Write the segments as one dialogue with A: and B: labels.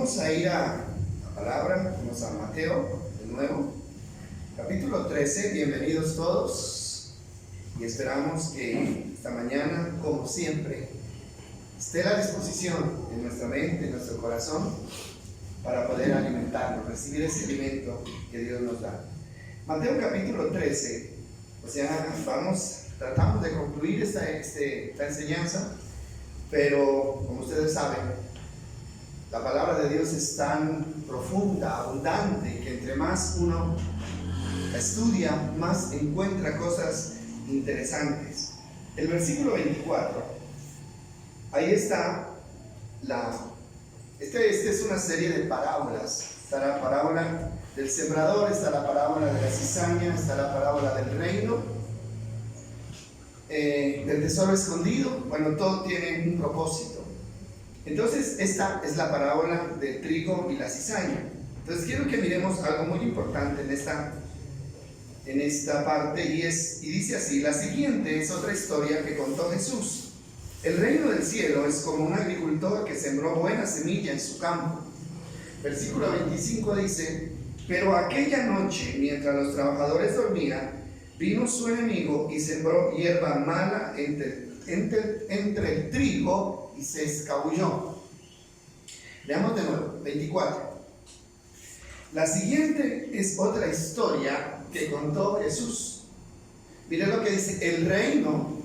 A: Vamos a ir a la palabra, vamos a Mateo, de nuevo, capítulo 13, bienvenidos todos, y esperamos que esta mañana, como siempre, esté a la disposición de nuestra mente, de nuestro corazón, para poder alimentarnos, recibir ese alimento que Dios nos da. Mateo capítulo 13, o sea, tratamos de concluir esta enseñanza, pero como ustedes saben, la palabra de Dios es tan profunda, abundante, que entre más uno estudia, más encuentra cosas interesantes. El versículo 24, ahí está esta es una serie de parábolas. Está la parábola del sembrador, está la parábola de la cizaña, está la parábola del reino, del tesoro escondido. Bueno, todo tiene un propósito. Entonces, esta es la parábola del trigo y la cizaña. Entonces, quiero que miremos algo muy importante en esta parte, y dice así: la siguiente es otra historia que contó Jesús. El reino del cielo es como un agricultor que sembró buena semilla en su campo. Versículo 25 dice: pero aquella noche, mientras los trabajadores dormían, vino su enemigo y sembró hierba mala entre el trigo y se escabulló. Veamos de nuevo, 24. La siguiente es otra historia que contó Jesús. Miren lo que dice: el reino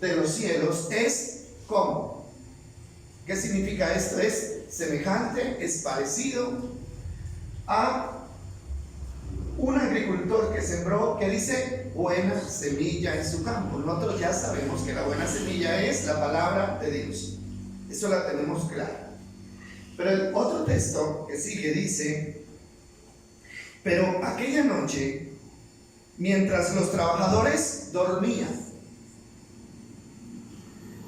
A: de los cielos es como. ¿Qué significa esto? Es semejante, es parecido a un agricultor que sembró, que dice, buena semilla en su campo. Nosotros ya sabemos que la buena semilla es la palabra de Dios. Eso la tenemos clara. Pero el otro texto que sigue dice: pero aquella noche, mientras los trabajadores dormían,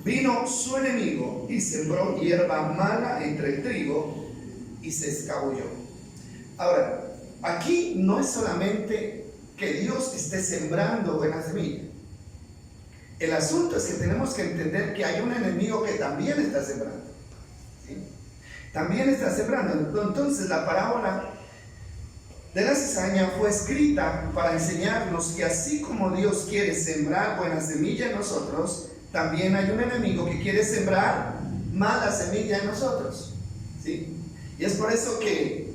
A: vino su enemigo y sembró hierba mala entre el trigo y se escabulló. Ahora, aquí no es solamente que Dios esté sembrando buena semilla. El asunto es que tenemos que entender que hay un enemigo que también está sembrando. ¿Sí? También está sembrando. Entonces, la parábola de la cizaña fue escrita para enseñarnos que así como Dios quiere sembrar buena semilla en nosotros, también hay un enemigo que quiere sembrar mala semilla en nosotros. ¿Sí? Y es por eso que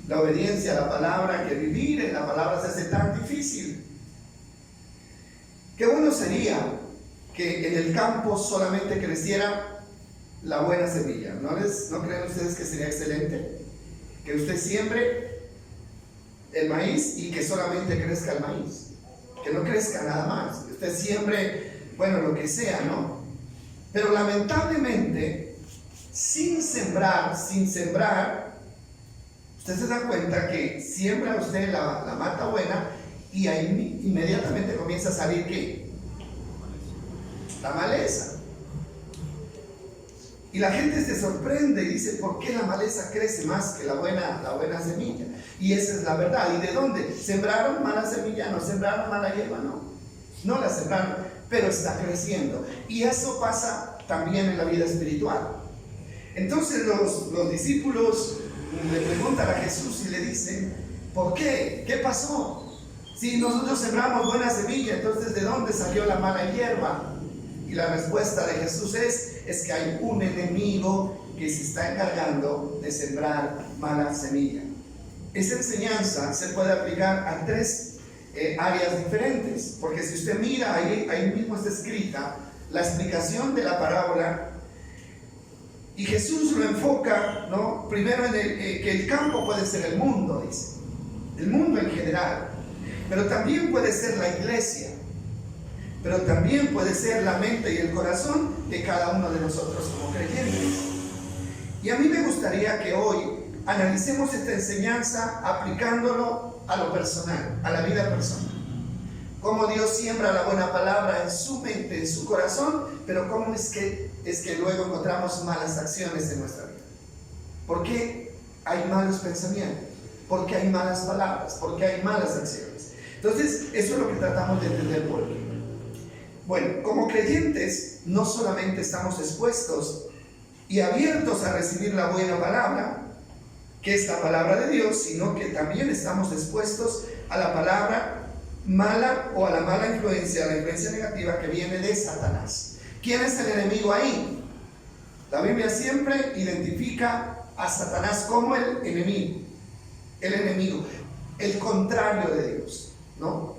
A: la obediencia a la palabra, que vivir en la palabra se hace tan difícil. Qué bueno sería que en el campo solamente creciera la buena semilla. ¿No creen ustedes que sería excelente? Que usted siembre el maíz y que solamente crezca el maíz. Que no crezca nada más. Que usted siembre, bueno, lo que sea, ¿no? Pero lamentablemente, sin sembrar, usted se da cuenta que siembra usted la mata buena y ahí inmediatamente comienza a salir ¿qué? La maleza. Y la gente se sorprende y dice: ¿por qué la maleza crece más que la buena semilla? Y esa es la verdad. ¿Y de dónde? ¿Sembraron mala semilla? ¿No sembraron mala hierba? No la sembraron, pero está creciendo. Y eso pasa también en la vida espiritual. Entonces los discípulos le preguntan a Jesús y le dicen: ¿por qué? ¿Qué pasó? Si nosotros sembramos buena semilla, entonces ¿de dónde salió la mala hierba? Y la respuesta de Jesús es que hay un enemigo que se está encargando de sembrar mala semilla. Esta enseñanza se puede aplicar a tres áreas diferentes, porque si usted mira, ahí mismo está escrita la explicación de la parábola. Y Jesús lo enfoca, ¿no? Primero en que el campo puede ser el mundo, dice. El mundo en general. Pero también puede ser la iglesia. Pero también puede ser la mente y el corazón de cada uno de nosotros como creyentes. Y a mí me gustaría que hoy analicemos esta enseñanza aplicándolo a lo personal, a la vida personal. Cómo Dios siembra la buena palabra en su mente, en su corazón, pero cómo es que luego encontramos malas acciones en nuestra vida. ¿Por qué hay malos pensamientos? ¿Por qué hay malas palabras? ¿Por qué hay malas acciones? Entonces, eso es lo que tratamos de entender por qué. Bueno, como creyentes, no solamente estamos expuestos y abiertos a recibir la buena palabra, que es la palabra de Dios, sino que también estamos expuestos a la palabra mala o a la mala influencia, a la influencia negativa que viene de Satanás. ¿Quién es el enemigo ahí? La Biblia siempre identifica a Satanás como el enemigo, el contrario de Dios, ¿no?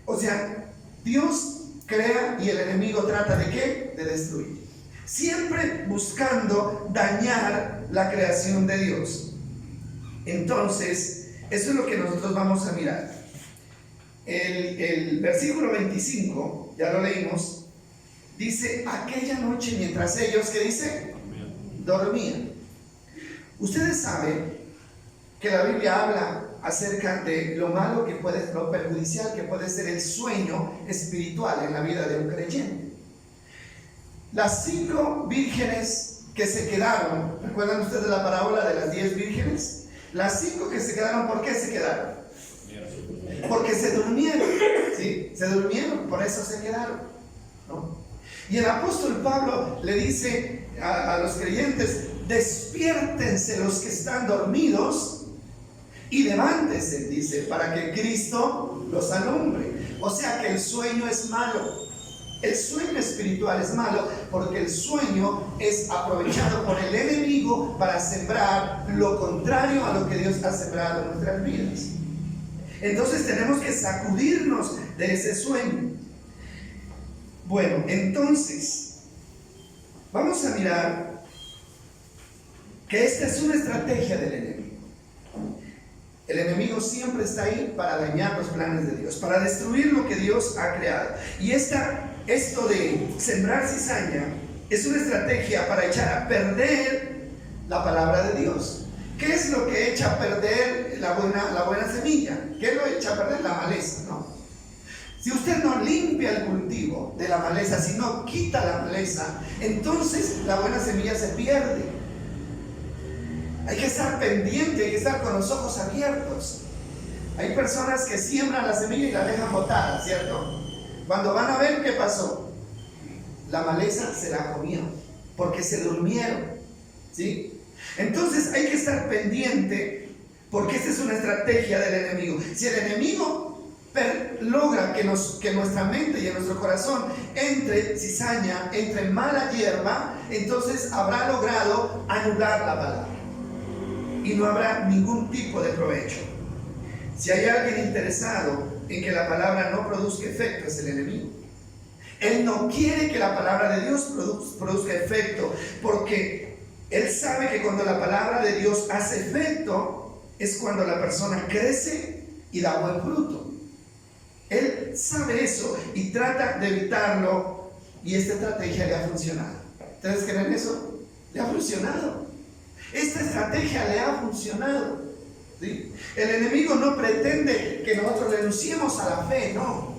A: O sea, Dios crea y el enemigo trata ¿de qué? De destruir. Siempre buscando dañar la creación de Dios. Entonces, eso es lo que nosotros vamos a mirar. El versículo 25, ya lo leímos, dice, aquella noche mientras ellos, ¿qué dice? Dormían. Ustedes saben que la Biblia habla acerca de lo malo que puede, lo perjudicial que puede ser el sueño espiritual en la vida de un creyente. Las 5 vírgenes que se quedaron, ¿recuerdan ustedes la parábola de las 10 vírgenes? Las 5 que se quedaron, ¿por qué se quedaron? Porque se durmieron, ¿sí? Se durmieron, por eso se quedaron, ¿no? Y el apóstol Pablo le dice a los creyentes, despiértense los que están dormidos y levántense, dice, para que Cristo los alumbre. O sea que el sueño es malo. El sueño espiritual es malo porque el sueño es aprovechado por el enemigo para sembrar lo contrario a lo que Dios ha sembrado en nuestras vidas. Entonces tenemos que sacudirnos de ese sueño. Bueno, entonces vamos a mirar que esta es una estrategia del enemigo. El enemigo siempre está ahí para dañar los planes de Dios, para destruir lo que Dios ha creado. Y esto de sembrar cizaña es una estrategia para echar a perder la palabra de Dios. ¿Qué es lo que echa a perder la buena semilla? ¿Qué lo echa a perder? La maleza, ¿no? Si usted no limpia el cultivo de la maleza, si no quita la maleza, entonces la buena semilla se pierde. Hay que estar pendiente, hay que estar con los ojos abiertos. Hay personas que siembran la semilla y la dejan botada, ¿cierto? Cuando van a ver qué pasó, la maleza se la comieron, porque se durmieron, ¿sí? Entonces hay que estar pendiente, porque esta es una estrategia del enemigo. Si el enemigo logra que en nuestra mente y en nuestro corazón entre cizaña, entre mala hierba, entonces habrá logrado anular la palabra y no habrá ningún tipo de provecho. Si hay alguien interesado en que la palabra no produzca efecto, es el enemigo. Él no quiere que la palabra de Dios produzca efecto, porque él sabe que cuando la palabra de Dios hace efecto es cuando la persona crece y da buen fruto. Él sabe eso y trata de evitarlo, y esta estrategia le ha funcionado. ¿Ustedes creen eso? Le ha funcionado. Esta estrategia le ha funcionado, ¿sí? El enemigo no pretende que nosotros renunciemos a la fe, no.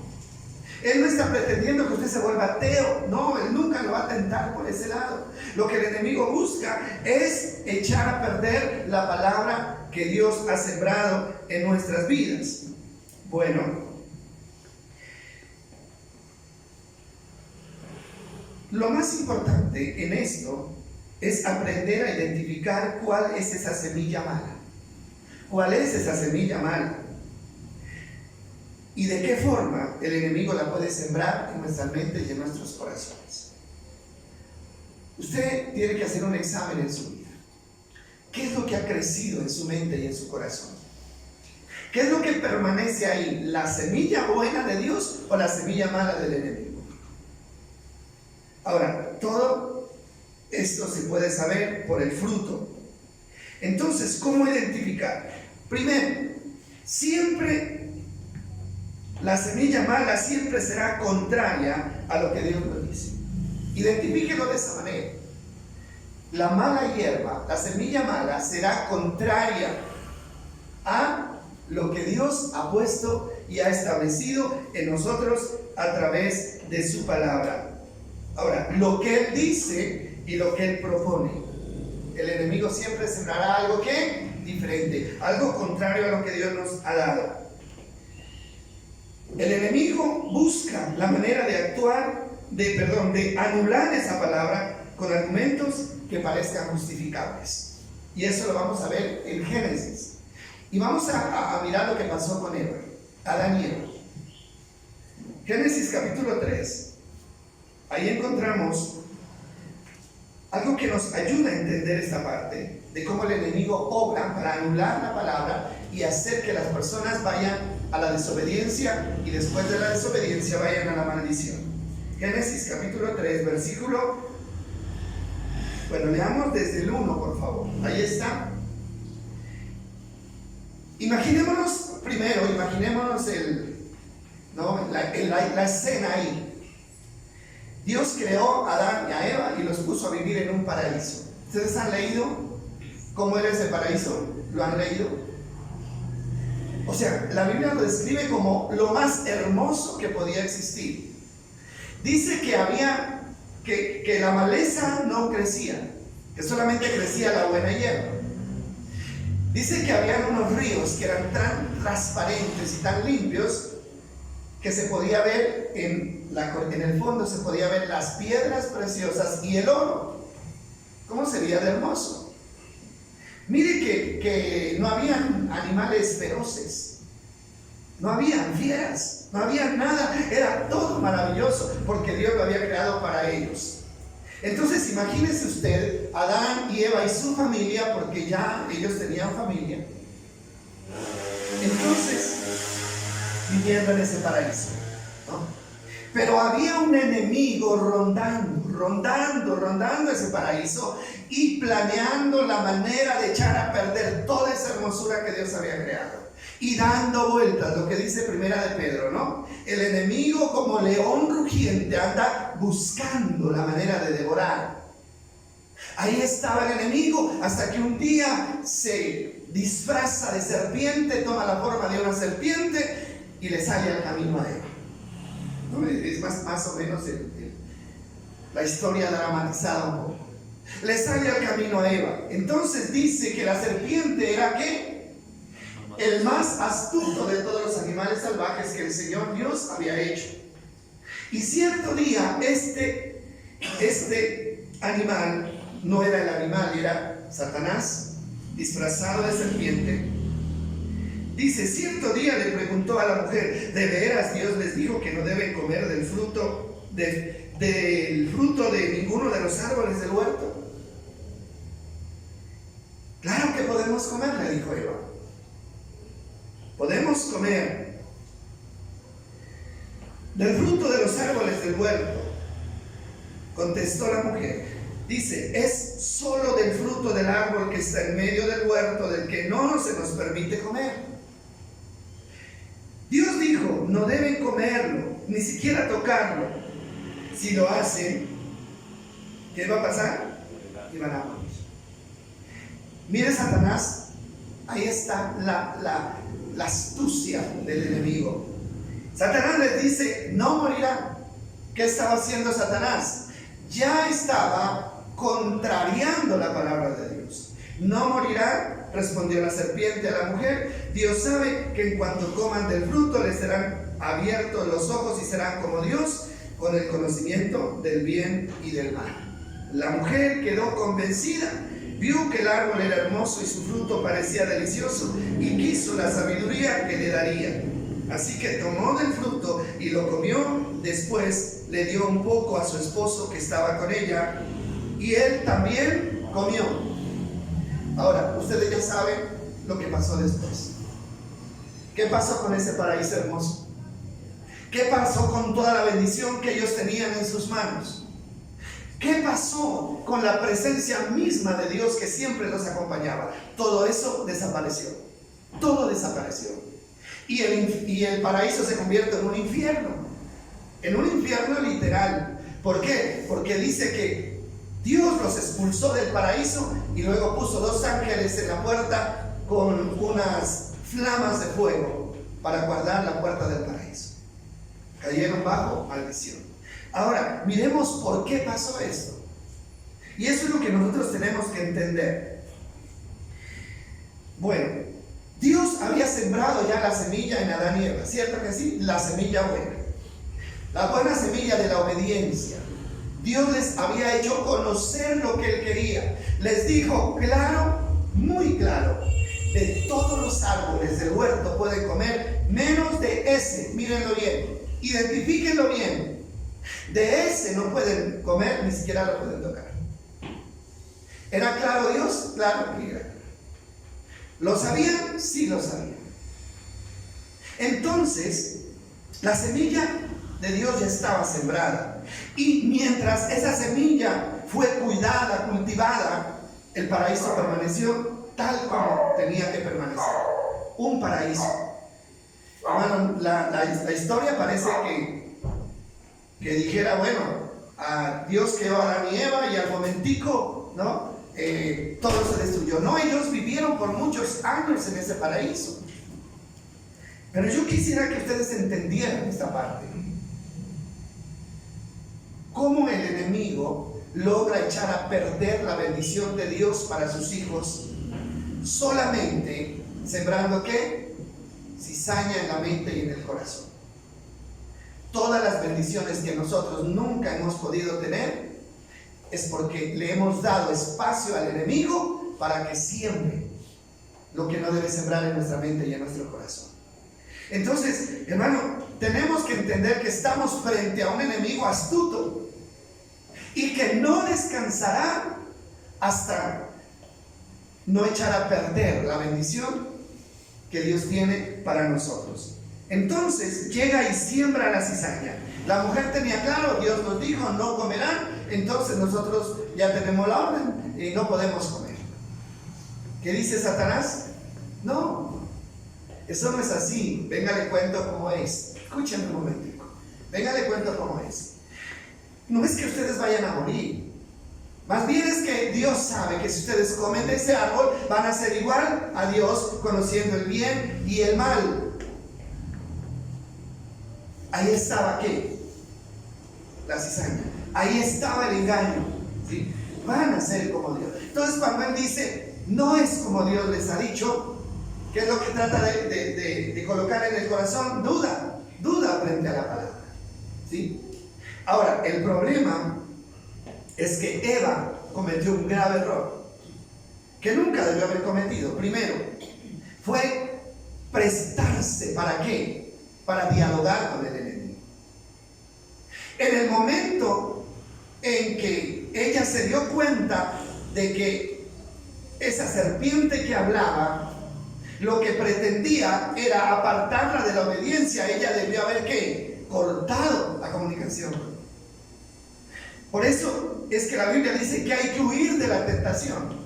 A: Él no está pretendiendo que usted se vuelva ateo, no, él nunca lo va a tentar por ese lado. Lo que el enemigo busca es echar a perder la palabra que Dios ha sembrado en nuestras vidas. Bueno, lo más importante en esto es aprender a identificar cuál es esa semilla mala. ¿Cuál es esa semilla mala? ¿Y de qué forma el enemigo la puede sembrar en nuestra mente y en nuestros corazones? Usted tiene que hacer un examen en su vida. ¿Qué es lo que ha crecido en su mente y en su corazón? ¿Qué es lo que permanece ahí? ¿La semilla buena de Dios o la semilla mala del enemigo? Ahora, todo esto se puede saber por el fruto. Entonces, ¿cómo identificar? Primero, siempre la semilla mala siempre será contraria a lo que Dios nos dice. Identifíquelo de esa manera. La mala hierba, la semilla mala, será contraria a lo que Dios ha puesto y ha establecido en nosotros a través de su palabra. Ahora, lo que Él dice y lo que Él propone, el enemigo siempre sembrará algo que diferente, algo contrario a lo que Dios nos ha dado. El enemigo busca la manera de actuar, de anular esa palabra con argumentos que parezcan justificables. Y eso lo vamos a ver en Génesis. Y vamos a mirar lo que pasó con Eva, Adán y Eva. Génesis capítulo 3. Ahí encontramos algo que nos ayuda a entender esta parte de cómo el enemigo obra para anular la palabra y hacer que las personas vayan a la desobediencia y después de la desobediencia vayan a la maldición. Génesis capítulo 3, versículo, bueno, leamos desde el 1, por favor. Ahí está. Imaginémonos la escena ahí. Dios creó a Adán y a Eva y los puso a vivir en un paraíso. ¿Ustedes han leído cómo era ese paraíso? ¿Lo han leído? O sea, la Biblia lo describe como lo más hermoso que podía existir. Dice que la maleza no crecía, que solamente crecía la buena hierba. Dice que había unos ríos que eran tan transparentes y tan limpios que se podía ver en el fondo, se podía ver las piedras preciosas y el oro. ¿Cómo sería de hermoso? Mire que no habían animales feroces, no habían fieras, no había nada, era todo maravilloso porque Dios lo había creado para ellos. Entonces imagínese usted, Adán y Eva y su familia, porque ya ellos tenían familia. Entonces, viviendo en ese paraíso, ¿no? Pero había un enemigo rondando ese paraíso y planeando la manera de echar a perder toda esa hermosura que Dios había creado. Y dando vueltas, lo que dice Primera de Pedro, ¿no? El enemigo como león rugiente anda buscando la manera de devorar. Ahí estaba el enemigo hasta que un día se disfraza de serpiente, toma la forma de una serpiente y le sale al camino a Eva. ¿No? Es más o menos la historia dramatizada un poco. Le sale al camino a Eva. Entonces dice que la serpiente era ¿qué? El más astuto de todos los animales salvajes que el Señor Dios había hecho. Y cierto día este animal no era el animal, era Satanás disfrazado de serpiente. Dice, cierto día le preguntó a la mujer, ¿de veras Dios les dijo que no deben comer del fruto de ninguno de los árboles del huerto? Claro que podemos comer, le dijo Eva. Podemos comer del fruto de los árboles del huerto. Contestó la mujer. Dice, es solo del fruto del árbol que está en medio del huerto del que no se nos permite comer. Dios dijo, no deben comerlo, ni siquiera tocarlo. Si lo hacen, ¿qué va a pasar? Y van a morir. Mire Satanás, ahí está la astucia del enemigo. Satanás les dice, no morirá. ¿Qué estaba haciendo Satanás? Ya estaba contrariando la palabra de Dios. No morirá, respondió la serpiente a la mujer. Dios sabe que en cuanto coman del fruto les serán abiertos los ojos y serán como Dios, con el conocimiento del bien y del mal. La mujer quedó convencida, vio que el árbol era hermoso y su fruto parecía delicioso y quiso la sabiduría que le daría. Así que tomó del fruto y lo comió. Después le dio un poco a su esposo que estaba con ella y él también comió. Ahora, ustedes ya saben lo que pasó después. ¿Qué pasó con ese paraíso hermoso? ¿Qué pasó con toda la bendición que ellos tenían en sus manos? ¿Qué pasó con la presencia misma de Dios que siempre los acompañaba? Todo eso desapareció. Todo desapareció. Y el paraíso se convierte en un infierno. En un infierno literal. ¿Por qué? Porque dice que Dios los expulsó del paraíso y luego puso 2 ángeles en la puerta con unas flamas de fuego para guardar la puerta del paraíso. Cayeron bajo maldición. Ahora, miremos por qué pasó esto. Y eso es lo que nosotros tenemos que entender. Bueno, Dios había sembrado ya la semilla en Adán y Eva, ¿cierto que sí? La semilla buena. La buena semilla de la obediencia. Dios les había hecho conocer lo que Él quería. Les dijo claro, muy claro: de todos los árboles del huerto pueden comer, menos de ese. Mírenlo bien, identifíquenlo bien. De ese no pueden comer, ni siquiera lo pueden tocar. ¿Era claro Dios? Claro que era claro. ¿Lo sabían? Sí lo sabían. Entonces, la semilla de Dios ya estaba sembrada. Y mientras esa semilla fue cuidada, cultivada, el paraíso permaneció tal como tenía que permanecer. Un paraíso. Hermano, la historia parece que dijera, bueno, a Dios creó a Adán y Eva y al momentico, ¿no? Todo se destruyó. No, ellos vivieron por muchos años en ese paraíso. Pero yo quisiera que ustedes entendieran esta parte. Cómo el enemigo logra echar a perder la bendición de Dios para sus hijos solamente sembrando ¿qué? Cizaña en la mente y en el corazón. Todas las bendiciones que nosotros nunca hemos podido tener es porque le hemos dado espacio al enemigo para que siembre lo que no debe sembrar en nuestra mente y en nuestro corazón. Entonces, hermano, tenemos que entender que estamos frente a un enemigo astuto y que no descansará hasta no echar a perder la bendición que Dios tiene para nosotros. Entonces llega y siembra la cizaña. La mujer tenía claro, Dios nos dijo, no comerán. Entonces nosotros ya tenemos la orden y no podemos comer. ¿Qué dice Satanás? No, eso no es así. Venga, le cuento cómo es. Escúchenme un momentico. Venga, le cuento cómo es. No es que ustedes vayan a morir. Más bien es que Dios sabe que si ustedes comen de ese árbol van a ser igual a Dios, conociendo el bien y el mal. Ahí estaba ¿qué? La cizaña. Ahí estaba el engaño, ¿sí? Van a ser como Dios. Entonces cuando Él dice, no es como Dios les ha dicho, ¿qué es lo que trata de colocar en el corazón? Duda frente a la palabra, ¿sí? Ahora, el problema es que Eva cometió un grave error que nunca debió haber cometido. Primero, fue prestarse, ¿para qué? Para dialogar con el enemigo. En el momento en que ella se dio cuenta de que esa serpiente que hablaba, lo que pretendía era apartarla de la obediencia, ella debió haber ¿qué? Cortado la comunicación. Por eso es que la Biblia dice que hay que huir de la tentación.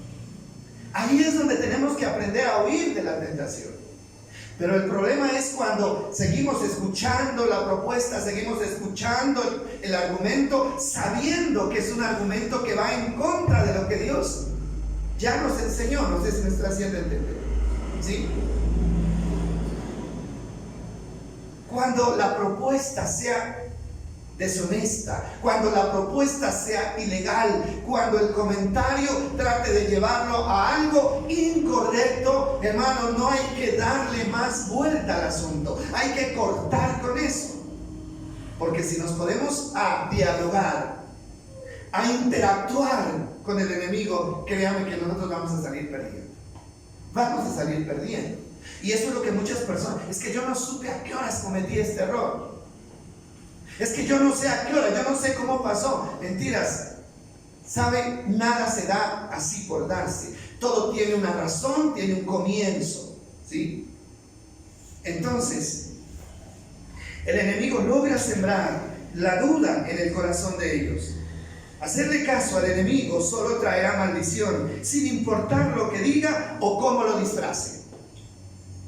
A: Ahí es donde tenemos que aprender a huir de la tentación. Pero el problema es cuando seguimos escuchando la propuesta, seguimos escuchando el argumento, sabiendo que es un argumento que va en contra de lo que Dios ya nos enseñó. No sé si me está haciendo entender, ¿sí? Cuando la propuesta sea deshonesta, cuando la propuesta sea ilegal, cuando el comentario trate de llevarlo a algo incorrecto, hermano, no hay que darle más vuelta al asunto, hay que cortar con eso. Porque si nos podemos a dialogar, a interactuar con el enemigo, créame que nosotros vamos a salir perdiendo. Vamos a salir perdiendo. Y eso es lo que muchas personas, es que yo no supe a qué horas cometí este error. Es que yo no sé a qué hora, yo no sé cómo pasó. Mentiras. ¿Sabe? Nada se da así por darse. Todo tiene una razón, tiene un comienzo, ¿sí? Entonces, el enemigo logra sembrar la duda en el corazón de ellos. Hacerle caso al enemigo solo traerá maldición, sin importar lo que diga o cómo lo disfrace.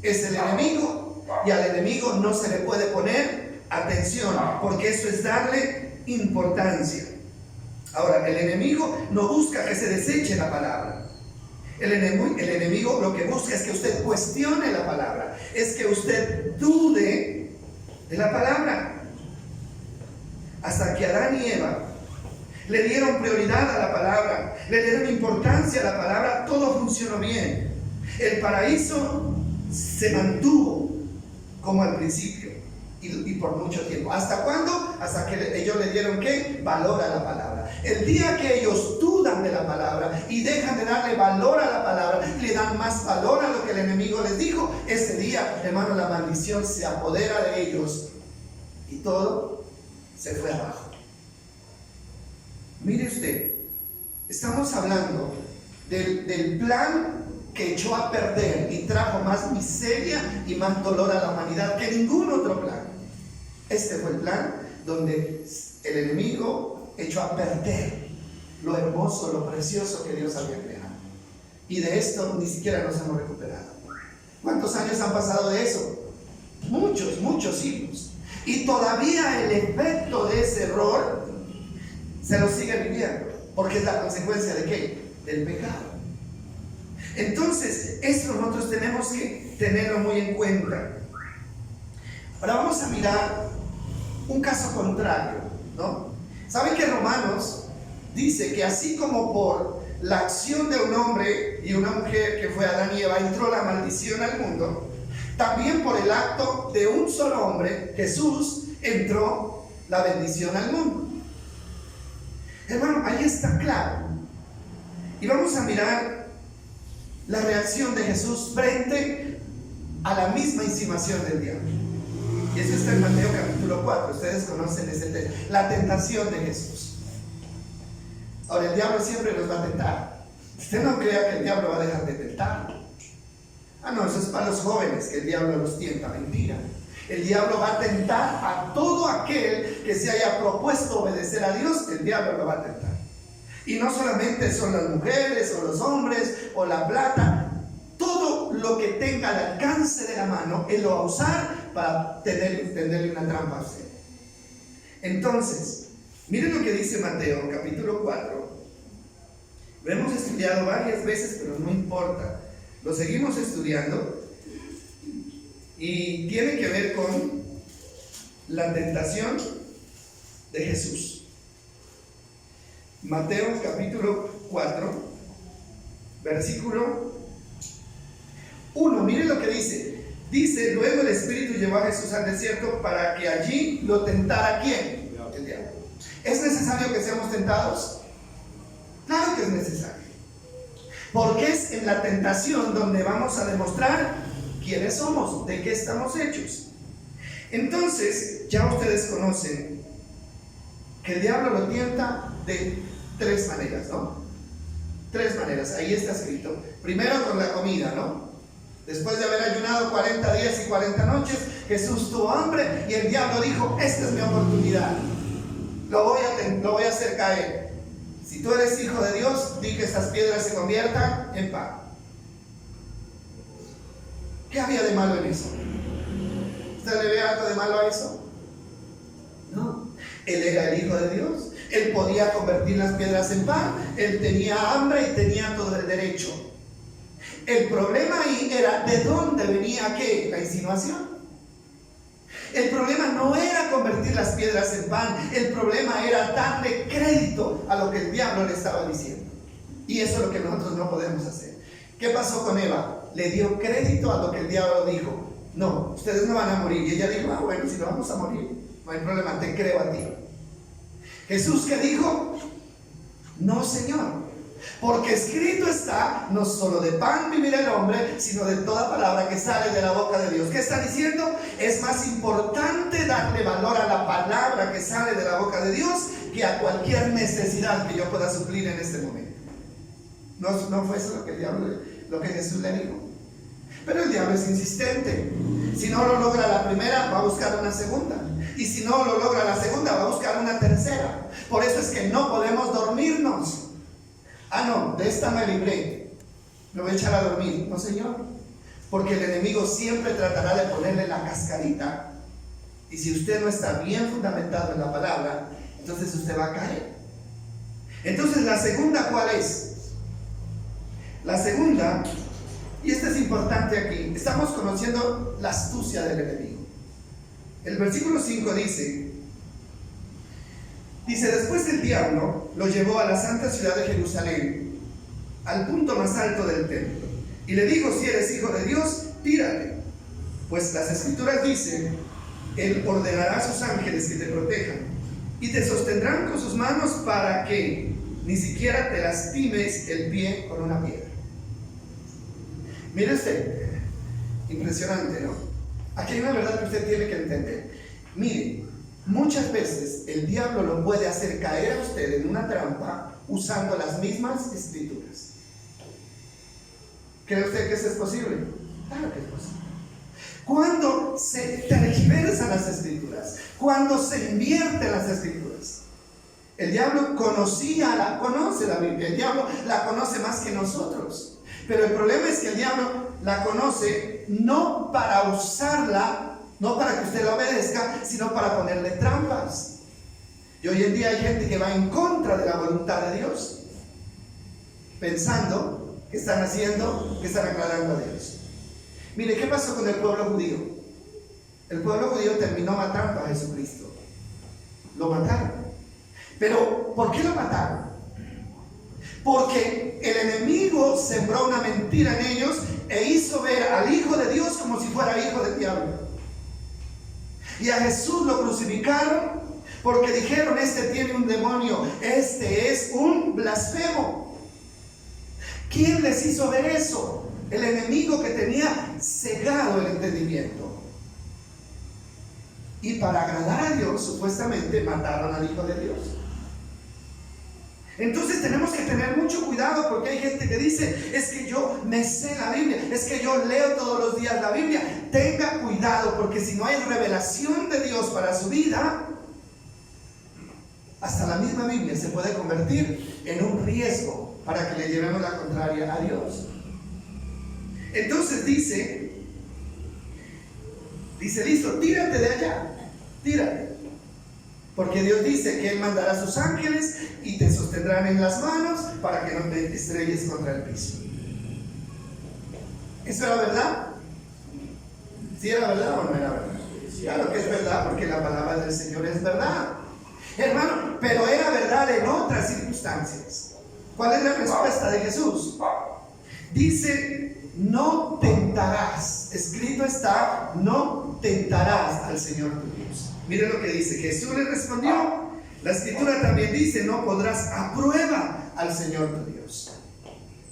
A: Es el enemigo y al enemigo no se le puede poner atención, porque eso es darle importancia. Ahora, el enemigo no busca que se deseche la palabra. El enemigo lo que busca es que usted cuestione la palabra, es que usted dude de la palabra. Hasta que Adán y Eva le dieron prioridad a la palabra, le dieron importancia a la palabra, todo funcionó bien. El paraíso se mantuvo como al principio y por mucho tiempo. ¿Hasta cuándo? Hasta que ellos le dieron ¿qué? Valor a la palabra. El día que ellos dudan de la palabra y dejan de darle valor a la palabra y le dan más valor a lo que el enemigo les dijo, ese día, hermano, la maldición se apodera de ellos y todo se fue abajo. Mire usted, estamos hablando del plan que echó a perder y trajo más miseria y más dolor a la humanidad que ningún otro plan. Este fue el plan donde el enemigo echó a perder lo hermoso, lo precioso que Dios había creado. Y de esto ni siquiera nos hemos recuperado. ¿Cuántos años han pasado de eso? Muchos, muchos siglos. Y todavía el efecto de ese error se lo sigue viviendo, porque es la consecuencia de ¿qué? Del pecado. Entonces, esto nosotros tenemos que tenerlo muy en cuenta. Ahora vamos a mirar un caso contrario, ¿no? ¿Saben que Romanos dice que así como por la acción de un hombre y una mujer que fue Adán y Eva entró la maldición al mundo, también por el acto de un solo hombre, Jesús, entró la bendición al mundo? Hermano, ahí está claro. Y vamos a mirar la reacción de Jesús frente a la misma insinuación del diablo. Y eso está en Mateo capítulo 4. Ustedes conocen ese texto, la tentación de Jesús. Ahora, el diablo siempre nos va a tentar. Usted no crea que el diablo va a dejar de tentar. Ah, no, eso es para los jóvenes, que el diablo los tienta. Mentira. El diablo va a tentar a todo aquel que se haya propuesto obedecer a Dios. El diablo lo va a tentar. Y no solamente son las mujeres o los hombres o la plata. Todo lo que tenga al alcance de la mano, Él lo va a usar para tenderle una trampa a usted. Entonces, miren lo que dice Mateo capítulo 4. Lo hemos estudiado varias veces, pero no importa. Lo seguimos estudiando. Y tiene que ver con la tentación de Jesús. Mateo capítulo 4, versículo 1. Miren lo que dice. Dice, luego el Espíritu llevó a Jesús al desierto para que allí lo tentara ¿quién? El diablo. ¿Es necesario que seamos tentados? Claro que es necesario. Porque es en la tentación donde vamos a demostrar quiénes somos, de qué estamos hechos. Entonces, ya ustedes conocen que el diablo lo tienta de tres maneras, ¿no? Tres maneras, ahí está escrito. Primero con la comida, ¿no? Después de haber ayunado 40 días y 40 noches, Jesús tuvo hambre y el diablo dijo, esta es mi oportunidad. Lo voy a hacer caer. Si tú eres hijo de Dios, di que estas piedras se conviertan en pan. ¿Qué había de malo en eso? ¿Usted le ve algo de malo a eso? No. Él era el Hijo de Dios. Él podía convertir las piedras en pan. Él tenía hambre y tenía todo el derecho. El problema ahí era de dónde venía ¿qué? La insinuación. El problema no era convertir las piedras en pan. El problema era darle crédito a lo que el diablo le estaba diciendo. Y eso es lo que nosotros no podemos hacer. ¿Qué pasó con Eva? Le dio crédito a lo que el diablo dijo. No, ustedes no van a morir. Y ella dijo, bueno, si no vamos a morir, no hay problema, te creo a ti. Jesús, ¿qué dijo? No, Señor, porque escrito está, no solo de pan vivirá el hombre, sino de toda palabra que sale de la boca de Dios. ¿Qué está diciendo? Es más importante darle valor a la palabra que sale de la boca de Dios que a cualquier necesidad que yo pueda suplir en este momento. ¿No fue eso lo que Jesús le dijo? Pero el diablo es insistente. Si no lo logra la primera, va a buscar una segunda. Y si no lo logra la segunda, va a buscar una tercera. Por eso es que no podemos dormirnos. Ah, no, de esta me libré, me voy a echar a dormir. No, Señor, porque el enemigo siempre tratará de ponerle la cascarita. Y si usted no está bien fundamentado en la palabra, entonces usted va a caer. Entonces, la segunda, ¿cuál es? La segunda, y esta es importante aquí, estamos conociendo la astucia del enemigo. El versículo 5 dice, después el diablo lo llevó a la santa ciudad de Jerusalén, al punto más alto del templo, y le dijo, si eres hijo de Dios, tírate, pues las escrituras dicen, Él ordenará a sus ángeles que te protejan, y te sostendrán con sus manos para que ni siquiera te lastimes el pie con una piedra. Mire usted, impresionante, ¿no? Aquí hay una verdad que usted tiene que entender. Mire, muchas veces el diablo lo puede hacer caer a usted en una trampa usando las mismas escrituras. ¿Cree usted que eso es posible? Claro que es posible. Cuando se tergiversan las escrituras, cuando se invierten las escrituras, el diablo conoce la Biblia, el diablo la conoce más que nosotros. Pero el problema es que el diablo la conoce no para usarla, no para que usted la obedezca, sino para ponerle trampas. Y hoy en día hay gente que va en contra de la voluntad de Dios, pensando que están agradando a Dios. Mire, ¿qué pasó con el pueblo judío? El pueblo judío terminó matando a Jesucristo. Lo mataron. Pero, ¿por qué lo mataron? Porque el enemigo sembró una mentira en ellos e hizo ver al Hijo de Dios como si fuera hijo del diablo. Y a Jesús lo crucificaron porque dijeron: este tiene un demonio, este es un blasfemo. ¿Quién les hizo ver eso? El enemigo que tenía cegado el entendimiento. Y para agradar a Dios, supuestamente mataron al Hijo de Dios. Entonces tenemos que tener mucho cuidado, porque hay gente que dice: es que yo me sé la Biblia, es que yo leo todos los días la Biblia. Tenga cuidado, porque si no hay revelación de Dios para su vida, hasta la misma Biblia se puede convertir en un riesgo para que le llevemos la contraria a Dios. Entonces dice, listo, tírate de allá, tírate. Porque Dios dice que Él mandará a sus ángeles y te sostendrán en las manos para que no te estrelles contra el piso. ¿Eso era verdad? ¿Sí era verdad o no era verdad? Claro que es verdad, porque la palabra del Señor es verdad, hermano. Pero era verdad en otras circunstancias. ¿Cuál es la respuesta de Jesús? Dice: no tentarás. Escrito está: no tentarás al Señor tu Dios. Mire lo que dice. Jesús le respondió: la escritura también dice: no podrás a prueba al Señor tu Dios.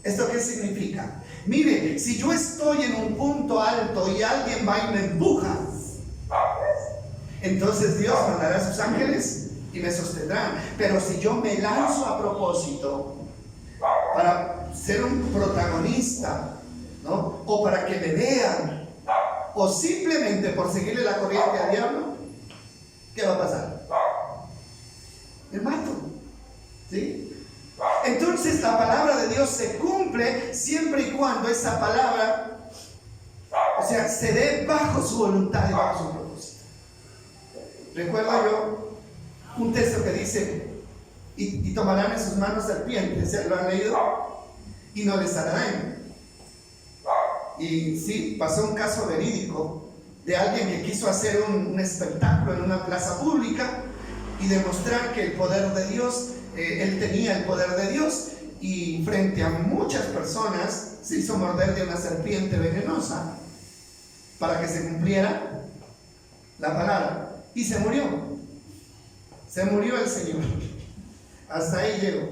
A: ¿Esto qué significa? Mire, si yo estoy en un punto alto y alguien va y me empuja, entonces Dios mandará a sus ángeles y me sostendrán. Pero si yo me lanzo a propósito para ser un protagonista, ¿no?, o para que me vean, o simplemente por seguirle la corriente al diablo, ¿qué va a pasar? Me mato, ¿sí? Entonces la palabra de Dios se cumple siempre y cuando esa palabra, o sea, se dé bajo su voluntad y bajo su propósito. Recuerdo yo un texto que dice: y tomarán en sus manos serpientes. ¿Se lo han leído? Y no les hará daño. Y sí, pasó un caso verídico de alguien que quiso hacer un espectáculo en una plaza pública y demostrar que el poder de Dios, él tenía el poder de Dios, y frente a muchas personas se hizo morder de una serpiente venenosa para que se cumpliera la palabra, y se murió el Señor. Hasta ahí llegó.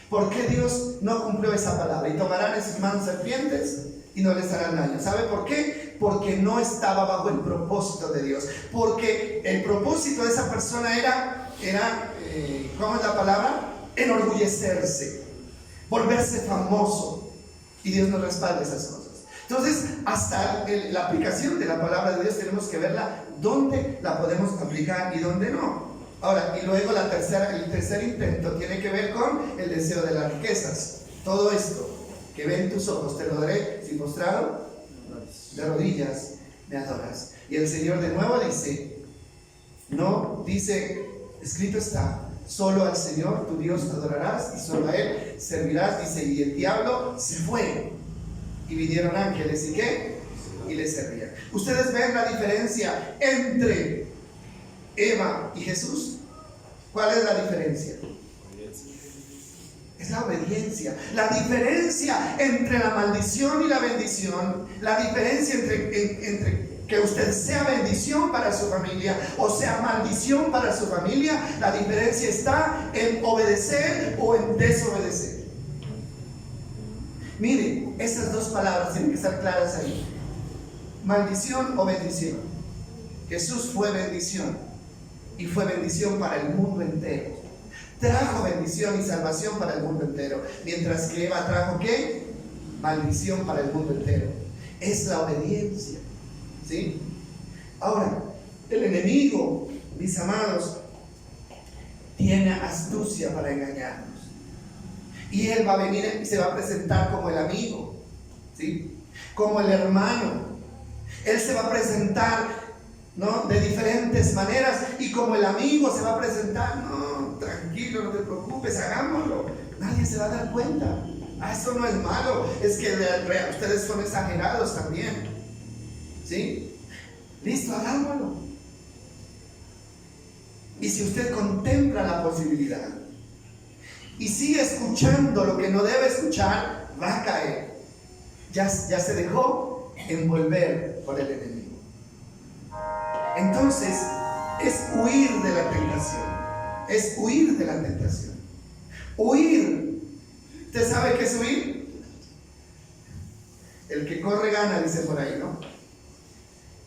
A: ¿Por qué Dios no cumplió esa palabra? Y tomarán en sus manos serpientes y no les harán daño. ¿Sabe por qué? Porque no estaba bajo el propósito de Dios. Porque el propósito de esa persona era ¿cómo es la palabra? Enorgullecerse, volverse famoso. Y Dios nos respalda esas cosas. Entonces, hasta la aplicación de la palabra de Dios tenemos que verla dónde la podemos aplicar y dónde no. Ahora, y luego el tercer intento tiene que ver con el deseo de las riquezas. Todo esto que ven tus ojos te lo daré si postrado de rodillas me adoras. Y el Señor de nuevo dice, escrito está: solo al Señor tu Dios adorarás y solo a Él servirás. Dice, y el diablo se fue y vinieron ángeles, ¿y qué? Y le servían. ¿Ustedes ven la diferencia entre Eva y Jesús? ¿Cuál es la diferencia? Es la obediencia. La diferencia entre la maldición y la bendición, la diferencia entre que usted sea bendición para su familia o sea maldición para su familia. La diferencia está en obedecer o en desobedecer. Mire, esas dos palabras tienen que estar claras ahí: maldición o bendición. Jesús fue bendición, y fue bendición para el mundo entero. Trajo bendición y salvación para el mundo entero, mientras que Eva trajo ¿qué? Maldición para el mundo entero. Es la obediencia, ¿sí? Ahora, el enemigo, mis amados, tiene astucia para engañarnos. Y él va a venir y se va a presentar como el amigo, ¿sí? Como el hermano. Él se va a presentar, ¿no?, de diferentes maneras, y como el amigo se va a presentar: no, tranquilo, no te preocupes, hagámoslo, nadie se va a dar cuenta. Eso no es malo, es que ustedes son exagerados también, ¿sí? Listo, hagámoslo. Y si usted contempla la posibilidad y sigue escuchando lo que no debe escuchar, va a caer. Ya se dejó envolver por el enemigo. Entonces, es huir de la tentación. Es huir de la tentación. Huir. ¿Usted sabe qué es huir? El que corre gana, dice por ahí, ¿no?